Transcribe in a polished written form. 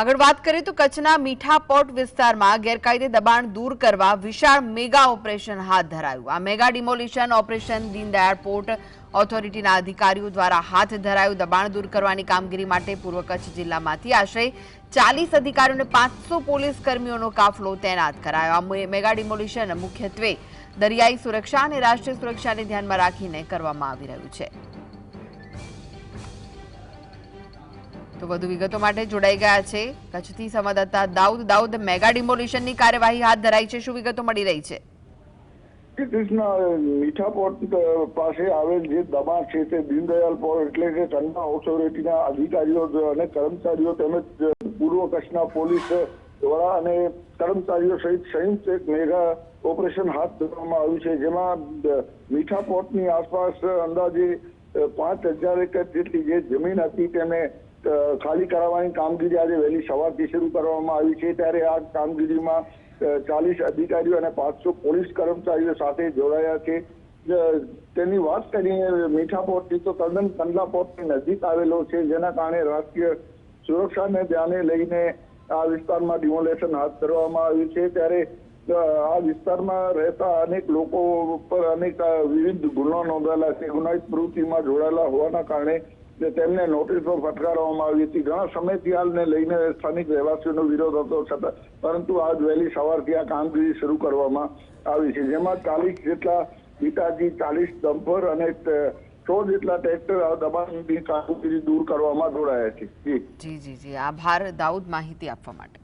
આગળ વાત કરીએ તો કચ્છના મીઠાપોર્ટ વિસ્તારમાં ગેરકાયદે દબાણ દૂર કરવા વિશાળ મેગા ઓપરેશન હાથ ધરાયું। આ mega demolition operation Deendayal port ઓથોરિટીના અધિકારીઓ દ્વારા હાથ ધરાયું। દબાણ દૂર કરવાની કામગીરી માટે પૂર્વ કચ્છ જિલ્લામાંથી આશરે 40 અધિકારીઓ અને 500 પોલીસ કર્મીઓનો કાફલો તૈનાત કરાયો। આ મેગા ડિમોલિશન મુખ્યત્વે દરિયાઈ સુરક્ષા અને રાષ્ટ્રીય સુરક્ષાને ધ્યાનમાં રાખીને કરવામાં આવી રહ્યું છે। તો વધુ વિગતો માટે જોડાઈ ગયા છે કચ્છથી સંવાદદાતા દાઉદ। મેગા ડિમોલિશનની કાર્યવાહી હાથ ધરાઈ છે, શું વિગતો મળી રહી છે? મીઠાપોર્ટ પાસે આવેલ જે દબાણ છે તે દીનદયાળ પોર્ટ એટલે કે કંડલા ઓથોરિટીના અધિકારીઓ અને કર્મચારીઓ તેમજ પૂર્વ કચ્છના પોલીસ દ્વારા અને કર્મચારીઓ સહિત સંયુક્ત એક મેગા ઓપરેશન હાથ ધરવામાં આવ્યું છે, જેમાં મીઠાપોર્ટની આસપાસ અંદાજે 5000 એકર જેટલી જે જમીન હતી તેને ખાલી કરાવવાની કામગીરી આજે વહેલી સવારથી શરૂ કરવામાં આવી છે। ત્યારે આ કામગીરીમાં 40 અધિકારીઓ અને 500 પોલીસ કર્મચારીઓ સાથે જોડાયા છે। તેની વાત કરીએ મીઠાપોર્ટની તો તદ્દન કંડલા પોર્ટની નજીક આવેલો છે, જેના કારણે રાષ્ટ્રીય સુરક્ષાને ધ્યાને લઈને આ વિસ્તારમાં ડિમોલેશન હાથ ધરવામાં આવ્યું છે। ત્યારે આ વિસ્તારમાં રહેતા અનેક લોકો પર અનેક વિવિધ ગુનો નોંધાયેલા છે। ગુનાહિત પ્રવૃત્તિમાં જોડાયેલા હોવાના કારણે તેમને નોટિસો ફટકારવામાં આવી હતી। ઘણા સમયથી હાલને લઈને સ્થાનિક રહેવાસીઓનો વિરોધ હતો, છતાં પરંતુ આજ વહેલી સવારથી આ કામગીરી શરૂ કરવામાં આવી છે, જેમાં 40 જેટલા પિતાજી, 40 ડમ્પર અને 100 જેટલા ટ્રેક્ટર આ દબાણની કામગીરી દૂર કરવામાં જોડાયા છે। જી આભાર દાઉદ માહિતી આપવા માટે।